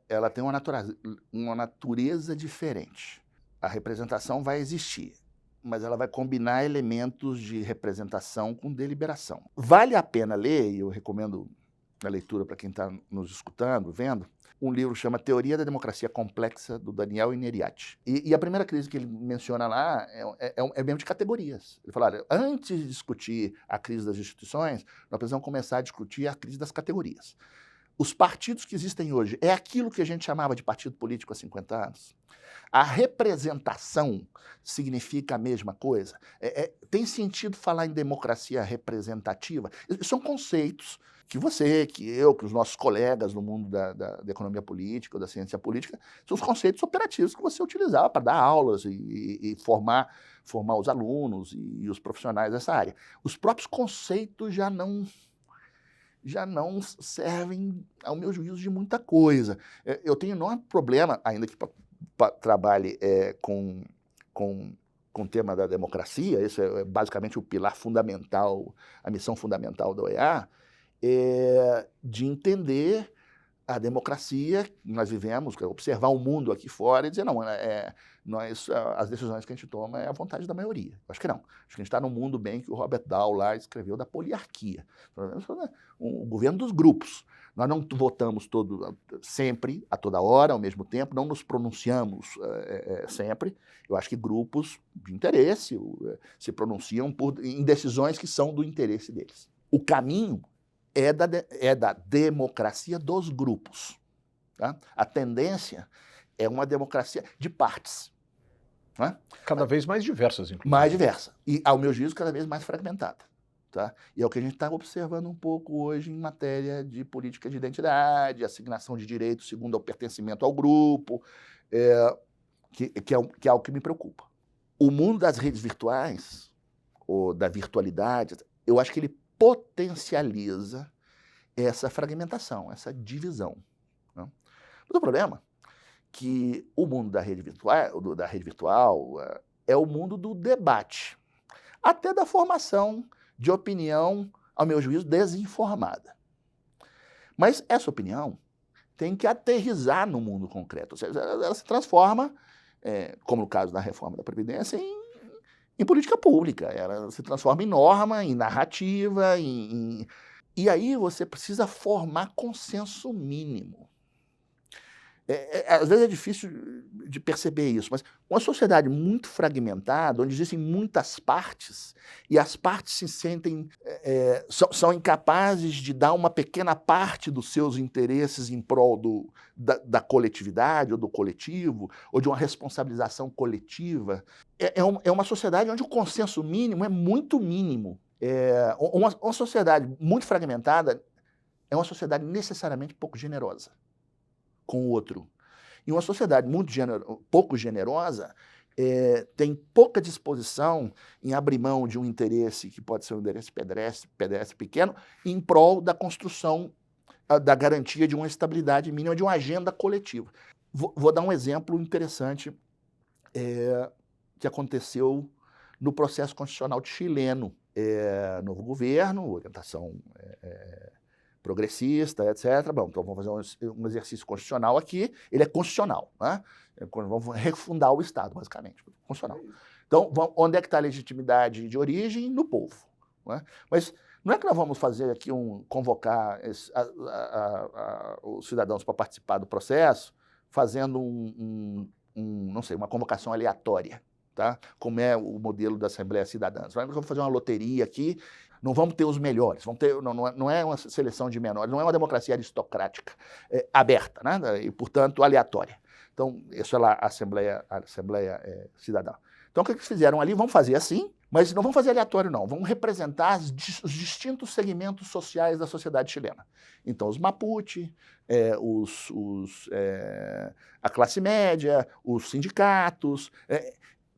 Ela tem uma natureza diferente. A representação vai existir, mas ela vai combinar elementos de representação com deliberação. Vale a pena ler, e eu recomendo na leitura para quem está nos escutando, vendo, um livro chama Teoria da Democracia Complexa, do Daniel Ineriati. E a primeira crise que ele menciona lá é mesmo de categorias. Ele fala, olha, antes de discutir a crise das instituições, nós precisamos começar a discutir a crise das categorias. Os partidos que existem hoje é aquilo que a gente chamava de partido político há 50 anos? A representação significa a mesma coisa? Tem sentido falar em democracia representativa? São conceitos que você, que eu, que os nossos colegas no mundo da economia política ou da ciência política, são os conceitos operativos que você utilizava para dar aulas e formar os alunos e os profissionais dessa área. Os próprios conceitos já não servem, ao meu juízo, de muita coisa. Eu tenho enorme problema, ainda que trabalhe com o tema da democracia, esse é basicamente o pilar fundamental, a missão fundamental da OEA, de entender a democracia que nós vivemos, observar o mundo aqui fora e dizer, não, as decisões que a gente toma é a vontade da maioria. Acho que não. Acho que a gente está num mundo bem que o Robert Dahl lá escreveu da poliarquia. O governo dos grupos. Nós não votamos sempre, a toda hora, ao mesmo tempo, não nos pronunciamos sempre. Eu acho que grupos de interesse se pronunciam em decisões que são do interesse deles. O caminho é da democracia dos grupos. Tá? A tendência é uma democracia de partes. Né? Cada vez mais diversas, inclusive. Mais diversa. E, ao meu juízo, cada vez mais fragmentada. Tá? E é o que a gente está observando um pouco hoje em matéria de política de identidade, assignação de direitos segundo o pertencimento ao grupo, que é algo que me preocupa. O mundo das redes virtuais, ou da virtualidade, eu acho que ele potencializa essa fragmentação, essa divisão. Né? Mas o problema é que o mundo da rede virtual é o mundo do debate, até da formação de opinião, ao meu juízo, desinformada. Mas essa opinião tem que aterrissar no mundo concreto, ou seja, ela se transforma, como no caso da reforma da Previdência, em política pública. Ela se transforma em norma, em narrativa, e aí você precisa formar consenso mínimo. Às vezes é difícil de perceber isso, mas uma sociedade muito fragmentada, onde existem muitas partes, e as partes se sentem, são incapazes de dar uma pequena parte dos seus interesses em prol da coletividade ou do coletivo, ou de uma responsabilização coletiva. É uma sociedade onde o consenso mínimo é muito mínimo. Uma sociedade muito fragmentada é uma sociedade necessariamente pouco generosa com o outro. E uma sociedade pouco generosa tem pouca disposição em abrir mão de um interesse que pode ser um interesse pedestre pequeno em prol da construção, da garantia de uma estabilidade mínima, de uma agenda coletiva. Vou dar um exemplo interessante que aconteceu no processo constitucional chileno. Novo governo, orientação progressista, etc. Bom, então vamos fazer um exercício constitucional aqui. Ele é constitucional, né? Vamos refundar o Estado, basicamente. Constitucional. Então, onde é que está a legitimidade de origem? No povo. Né? Mas não é que nós vamos fazer aqui convocar os cidadãos para participar do processo, fazendo não sei, uma convocação aleatória, tá? Como é o modelo da Assembleia Cidadã. Nós vamos fazer uma loteria aqui. Não vamos ter os melhores, não é uma seleção de menores, não é uma democracia aristocrática, aberta, né? E, portanto, aleatória. Então, isso é lá a Assembleia Cidadã. Então, o que eles fizeram ali? Vamos fazer assim, mas não vamos fazer aleatório, não. Vamos representar os distintos segmentos sociais da sociedade chilena. Então, os Mapuche, a classe média, os sindicatos,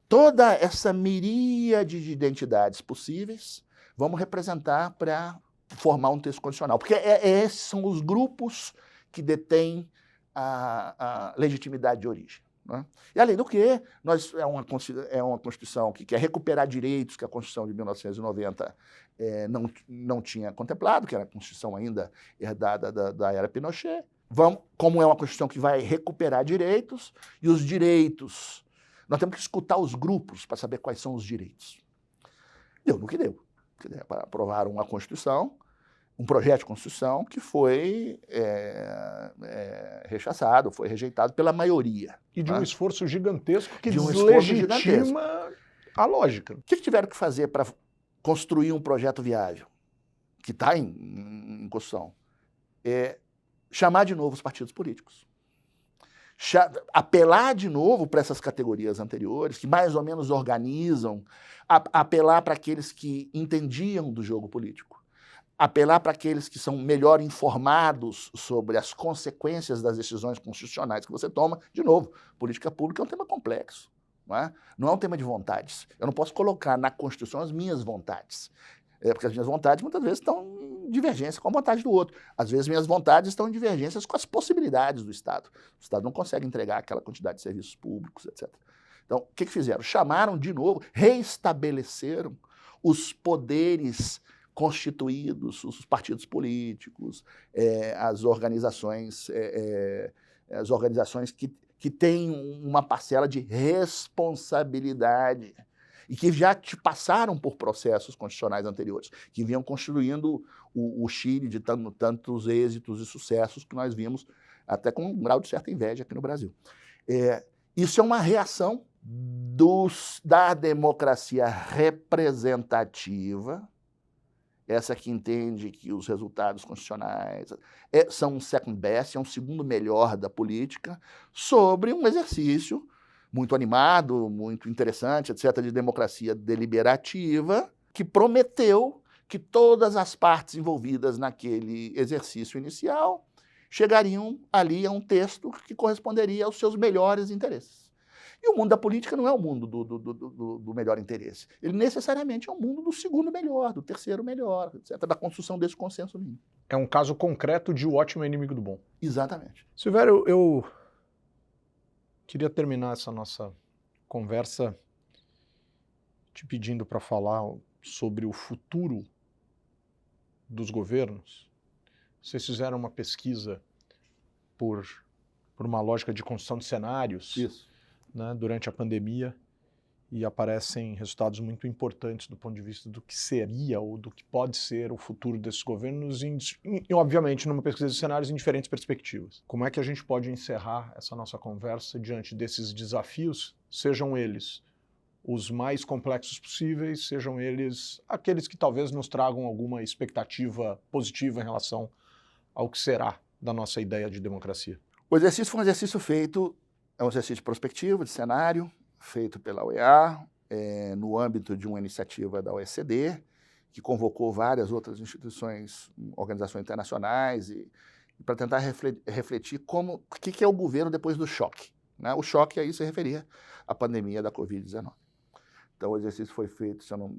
toda essa miríade de identidades possíveis, vamos representar para formar um texto constitucional. Porque esses são os grupos que detêm a legitimidade de origem. Né? E, além do que, é uma Constituição que quer recuperar direitos que a Constituição de 1990 não tinha contemplado, que era a Constituição ainda herdada da era Pinochet. Como é uma Constituição que vai recuperar direitos, e os direitos... Nós temos que escutar os grupos para saber quais são os direitos. Deu no que deu. Para aprovar uma Constituição um projeto de Constituição que foi rechaçado, foi rejeitado pela maioria. E de um esforço gigantesco que De um esforço deslegitima a lógica. O que tiveram que fazer para construir um projeto viável, que está em Constituição? Chamar de novo os partidos políticos. Apelar de novo para essas categorias anteriores, que mais ou menos organizam, apelar para aqueles que entendiam do jogo político. Apelar para aqueles que são melhor informados sobre as consequências das decisões constitucionais que você toma. De novo, política pública é um tema complexo. Não é um tema de vontades. Eu não posso colocar na Constituição as minhas vontades. Porque as minhas vontades muitas vezes estão em divergência com a vontade do outro. Às vezes minhas vontades estão em divergências com as possibilidades do Estado. O Estado não consegue entregar aquela quantidade de serviços públicos, etc. Então, o que fizeram? Chamaram de novo, reestabeleceram os poderes constituídos, os partidos políticos, as organizações que têm uma parcela de responsabilidade e que já passaram por processos constitucionais anteriores, que vinham construindo o Chile de tantos êxitos e sucessos que nós vimos até com um grau de certa inveja aqui no Brasil. Isso é uma reação da democracia representativa, essa que entende que os resultados constitucionais são um second best, é um segundo melhor da política, sobre um exercício muito animado, muito interessante, etc., de democracia deliberativa, que prometeu que todas as partes envolvidas naquele exercício inicial chegariam ali a um texto que corresponderia aos seus melhores interesses. E o mundo da política não é o mundo do melhor interesse. Ele necessariamente é um mundo do segundo melhor, do terceiro melhor, etc., da construção desse consenso mínimo. É um caso concreto de o ótimo é inimigo do bom. Exatamente. Silvério, eu queria terminar essa nossa conversa te pedindo para falar sobre o futuro dos governos. Vocês fizeram uma pesquisa por uma lógica de construção de cenários. Isso. Né, durante a pandemia, e aparecem resultados muito importantes do ponto de vista do que seria ou do que pode ser o futuro desses governos, e obviamente numa pesquisa de cenários em diferentes perspectivas. Como é que a gente pode encerrar essa nossa conversa diante desses desafios, sejam eles os mais complexos possíveis, sejam eles aqueles que talvez nos tragam alguma expectativa positiva em relação ao que será da nossa ideia de democracia? O exercício foi um exercício feito, é um exercício prospectivo, de cenário, feito pela OEA, no âmbito de uma iniciativa da OECD, que convocou várias outras instituições, organizações internacionais, e para tentar refletir o que é o governo depois do choque. Né? O choque aí se referia à pandemia da Covid-19. Então o exercício foi feito, se não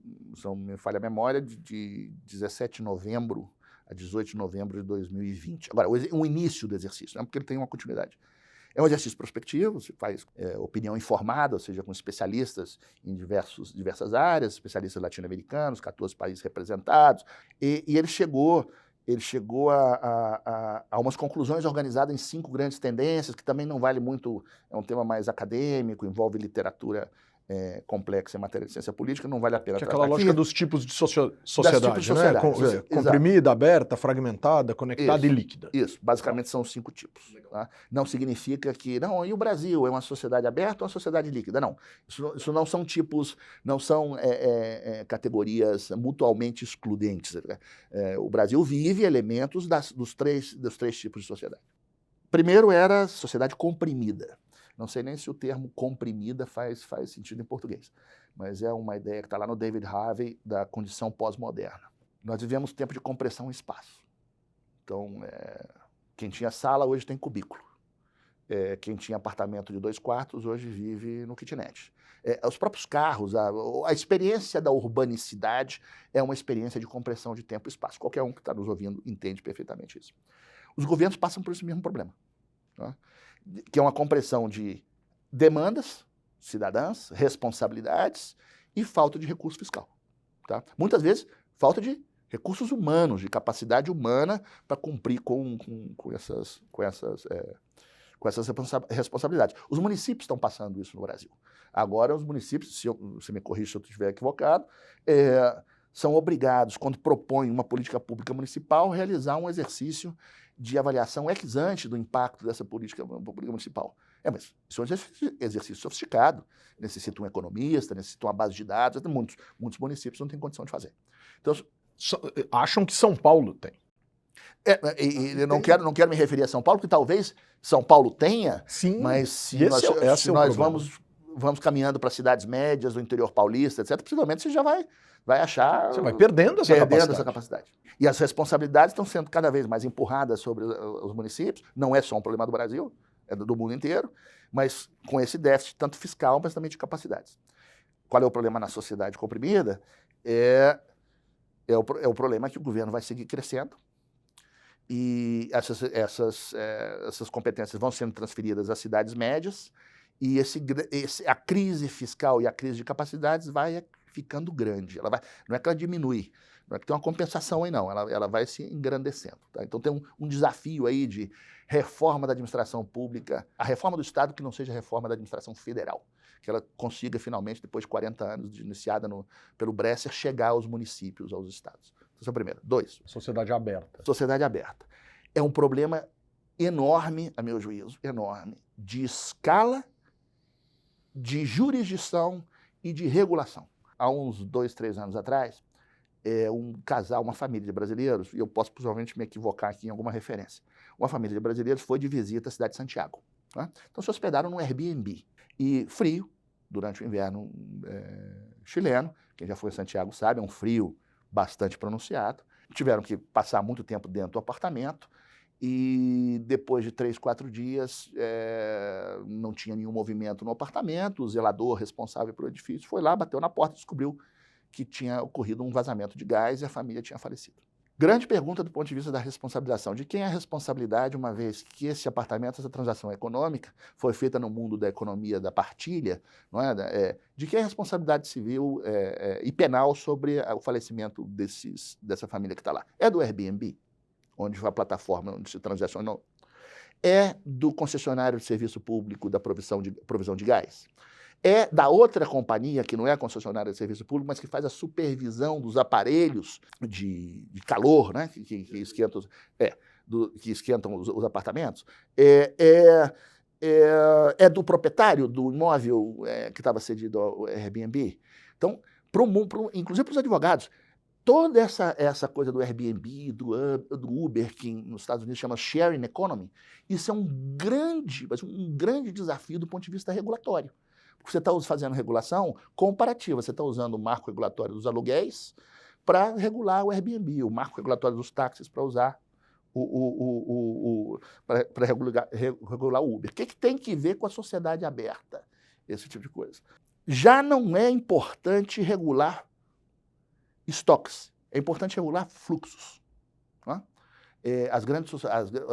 me falha a memória, de 17 de novembro a 18 de novembro de 2020. Agora, o início do exercício, né? Porque ele tem uma continuidade. É um exercício prospectivo, se faz opinião informada, ou seja, com especialistas em diversas áreas, especialistas latino-americanos, 14 países representados, e ele chegou a umas conclusões organizadas em 5 grandes tendências, que também não vale muito, é um tema mais acadêmico, envolve literatura complexa em matéria de ciência política, não vale a pena tratar aqui. Que é aquela lógica dos tipos de sociedade, tipos de né? Comprimida, aberta, fragmentada, conectada e líquida. Isso, basicamente são 5 tipos. Tá? Não significa que, não, e o Brasil é uma sociedade aberta ou uma sociedade líquida? Não, isso não são tipos, não são categorias mutualmente excludentes. O Brasil vive elementos dos três tipos de sociedade. Primeiro era sociedade comprimida. Não sei nem se o termo comprimida faz sentido em português, mas é uma ideia que está lá no David Harvey, da condição pós-moderna. Nós vivemos tempo de compressão em espaço. Então, quem tinha sala hoje tem cubículo. Quem tinha apartamento de 2 quartos hoje vive no kitnet. Os próprios carros, a experiência da urbanicidade é uma experiência de compressão de tempo e espaço. Qualquer um que está nos ouvindo entende perfeitamente isso. Os governos passam por esse mesmo problema, tá? Que é uma compressão de demandas cidadãs, responsabilidades e falta de recurso fiscal. Tá? Muitas vezes, falta de recursos humanos, de capacidade humana para cumprir com essas responsabilidades. Os municípios estão passando isso no Brasil. Agora, os municípios, se me corrija se eu estiver equivocado, são obrigados, quando propõem uma política pública municipal, a realizar um exercício de avaliação ex ante do impacto dessa política pública municipal. Mas isso é um exercício sofisticado, necessita um economista, necessita uma base de dados, muitos municípios não têm condição de fazer. Então, acham que São Paulo tem. Eu não quero me referir a São Paulo, porque talvez São Paulo tenha, sim, mas se nós vamos caminhando para cidades médias, do interior paulista, etc., possivelmente você já vai achar... Você vai perdendo essa capacidade. E as responsabilidades estão sendo cada vez mais empurradas sobre os municípios. Não é só um problema do Brasil, é do mundo inteiro, mas com esse déficit tanto fiscal, mas também de capacidades. Qual é o problema na sociedade comprimida? É o problema que o governo vai seguir crescendo e essas competências vão sendo transferidas às cidades médias e a crise fiscal e a crise de capacidades vai ficando grande. Não é que ela diminui, não é que tem uma compensação aí não, ela vai se engrandecendo. Tá? Então tem um desafio aí de reforma da administração pública, a reforma do Estado que não seja a reforma da administração federal, que ela consiga finalmente, depois de 40 anos iniciada pelo Bresser, chegar aos municípios, aos estados. Esse é o primeiro. 2. Sociedade aberta. Sociedade aberta. É um problema enorme, a meu juízo, enorme, de escala, de jurisdição e de regulação. Há uns 2, 3 anos atrás, um casal, uma família de brasileiros, e eu posso possivelmente me equivocar aqui em alguma referência, uma família de brasileiros foi de visita à cidade de Santiago. Tá? Então se hospedaram num Airbnb. E frio, durante o inverno chileno, quem já foi a Santiago sabe, é um frio bastante pronunciado. Tiveram que passar muito tempo dentro do apartamento e depois de 3, 4 dias não tinha nenhum movimento no apartamento, o zelador responsável pelo edifício foi lá, bateu na porta e descobriu que tinha ocorrido um vazamento de gás e a família tinha falecido. Grande pergunta do ponto de vista da responsabilização. De quem é a responsabilidade, uma vez que esse apartamento, essa transação econômica, foi feita no mundo da economia da partilha, não é? De quem é a responsabilidade civil e penal sobre o falecimento dessa família que está lá? É do Airbnb, onde foi a plataforma onde se transacionou? É do concessionário de serviço público da provisão de gás? É da outra companhia, que não é a concessionária de serviço público, mas que faz a supervisão dos aparelhos de calor, né, que esquentam os apartamentos? É do proprietário do imóvel que estava cedido ao Airbnb? Então, inclusive para os advogados, toda essa coisa do Airbnb, do Uber, que nos Estados Unidos chama sharing economy, isso é um grande desafio do ponto de vista regulatório. Você está fazendo regulação comparativa, você está usando o marco regulatório dos aluguéis para regular o Airbnb, o marco regulatório dos táxis para usar para regular o Uber. O que tem que ver com a sociedade aberta? Esse tipo de coisa. Já não é importante regular estoques, é importante regular fluxos. Tá?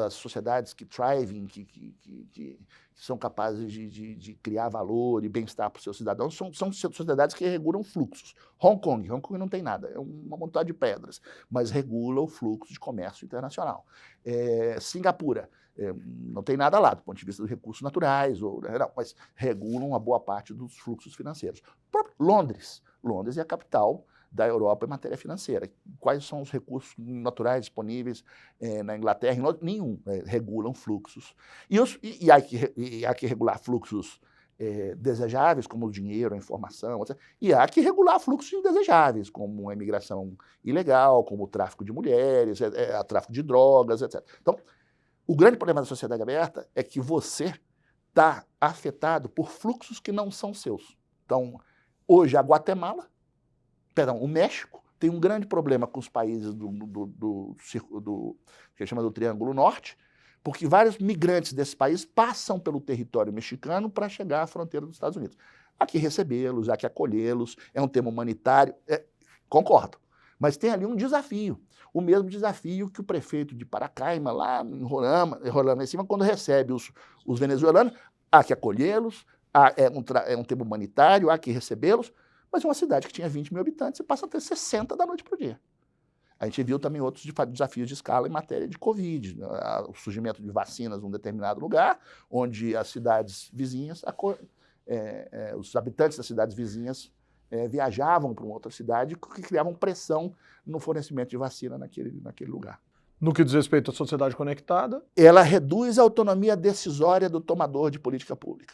As sociedades que thriving, que são capazes de criar valor e bem-estar para os seus cidadãos, são sociedades que regulam fluxos. Hong Kong não tem nada, é uma montanha de pedras, mas regula o fluxo de comércio internacional. Singapura, não tem nada lá do ponto de vista dos recursos naturais, mas regulam uma boa parte dos fluxos financeiros. Londres é a capital da Europa em matéria financeira. Quais são os recursos naturais disponíveis na Inglaterra? Nenhum. Regulam fluxos. E há que regular fluxos desejáveis, como o dinheiro, a informação, etc. E há que regular fluxos indesejáveis, como a imigração ilegal, como o tráfico de mulheres, o tráfico de drogas, etc. Então, o grande problema da sociedade aberta é que você está afetado por fluxos que não são seus. Então, hoje, o México tem um grande problema com os países que chama do Triângulo Norte, porque vários migrantes desse país passam pelo território mexicano para chegar à fronteira dos Estados Unidos. Há que recebê-los, há que acolhê-los, é um tema humanitário, concordo. Mas tem ali um desafio, o mesmo desafio que o prefeito de Paracaima, lá em Roraima em cima, quando recebe os venezuelanos, há que acolhê-los, é um tema humanitário, há que recebê-los, mas uma cidade que tinha 20 mil habitantes, você passa a ter 60 da noite para o dia. A gente viu também outros desafios de escala em matéria de Covid, o surgimento de vacinas num determinado lugar, onde as cidades vizinhas, os habitantes das cidades vizinhas viajavam para uma outra cidade, que criavam pressão no fornecimento de vacina naquele lugar. No que diz respeito à sociedade conectada? Ela reduz a autonomia decisória do tomador de política pública.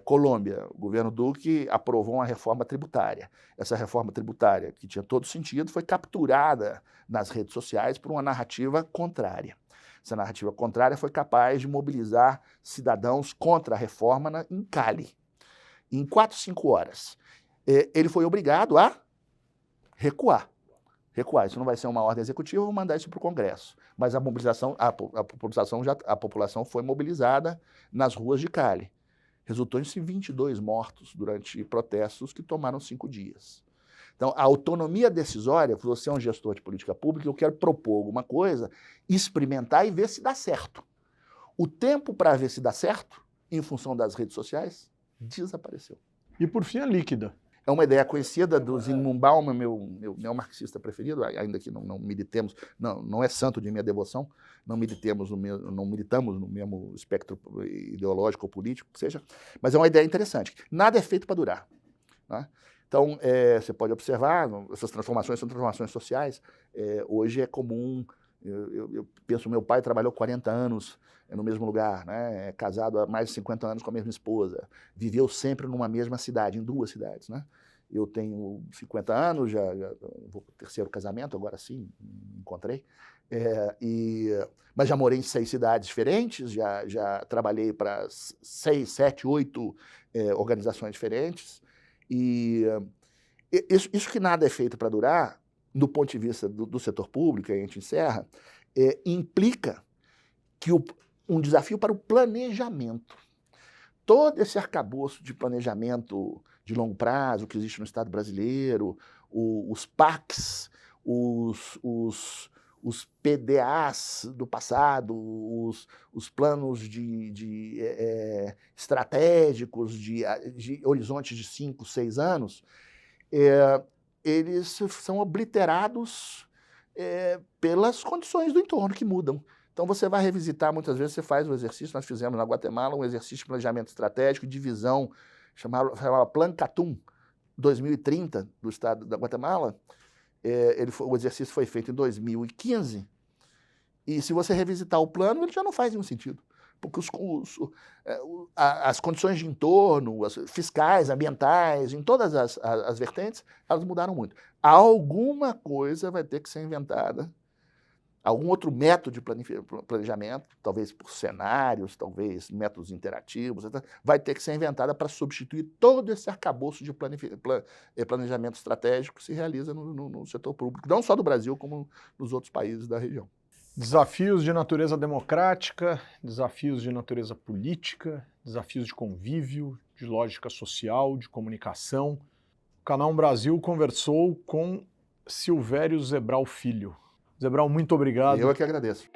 Colômbia, o governo Duque aprovou uma reforma tributária. Essa reforma tributária, que tinha todo sentido, foi capturada nas redes sociais por uma narrativa contrária. Essa narrativa contrária foi capaz de mobilizar cidadãos contra a reforma em Cali. Em 4, 5 horas. Ele foi obrigado a recuar. Isso não vai ser uma ordem executiva, eu vou mandar isso para o Congresso. Mas a mobilização, a população foi mobilizada nas ruas de Cali. Resultou em 22 mortos durante protestos que tomaram 5 dias. Então, a autonomia decisória, você é um gestor de política pública, eu quero propor alguma coisa, experimentar e ver se dá certo. O tempo para ver se dá certo, em função das redes sociais, desapareceu. E por fim, a líquida. É uma ideia conhecida do Zygmunt Bauman, meu marxista preferido, ainda que não militemos, não é santo de minha devoção, não militamos no mesmo espectro ideológico ou político, que seja, mas é uma ideia interessante. Nada é feito para durar. Né? Então, você pode observar, essas transformações são transformações sociais. Hoje é comum, eu penso, meu pai trabalhou 40 anos no mesmo lugar, né? É casado há mais de 50 anos com a mesma esposa, viveu sempre numa mesma cidade, em 2 cidades, né? Eu tenho 50 anos, já vou para o 3º casamento, agora sim, encontrei, mas já morei em 6 cidades diferentes, já trabalhei para 6, 7, 8 organizações diferentes, e isso que nada é feito para durar, do ponto de vista do setor público, aí a gente encerra, implica que um desafio para o planejamento. Todo esse arcabouço de planejamento de longo prazo que existe no Estado brasileiro, os PACs, os PDAs do passado, os planos estratégicos de horizontes de 5, 6 anos, eles são obliterados pelas condições do entorno que mudam. Então você vai revisitar, muitas vezes você faz o exercício, nós fizemos na Guatemala um exercício de planejamento estratégico, de visão, chamava Plan Catum 2030, do estado da Guatemala. O exercício foi feito em 2015, e se você revisitar o plano, ele já não faz nenhum sentido. Porque as condições de entorno, fiscais, ambientais, em todas as vertentes, elas mudaram muito. Alguma coisa vai ter que ser inventada, algum outro método de planejamento, talvez por cenários, talvez métodos interativos, vai ter que ser inventada para substituir todo esse arcabouço de planejamento estratégico que se realiza no setor público, não só do Brasil, como nos outros países da região. Desafios de natureza democrática, desafios de natureza política, desafios de convívio, de lógica social, de comunicação. O Canal Brasil conversou com Silvério Zebral Filho. Zebral, muito obrigado. Eu é que agradeço.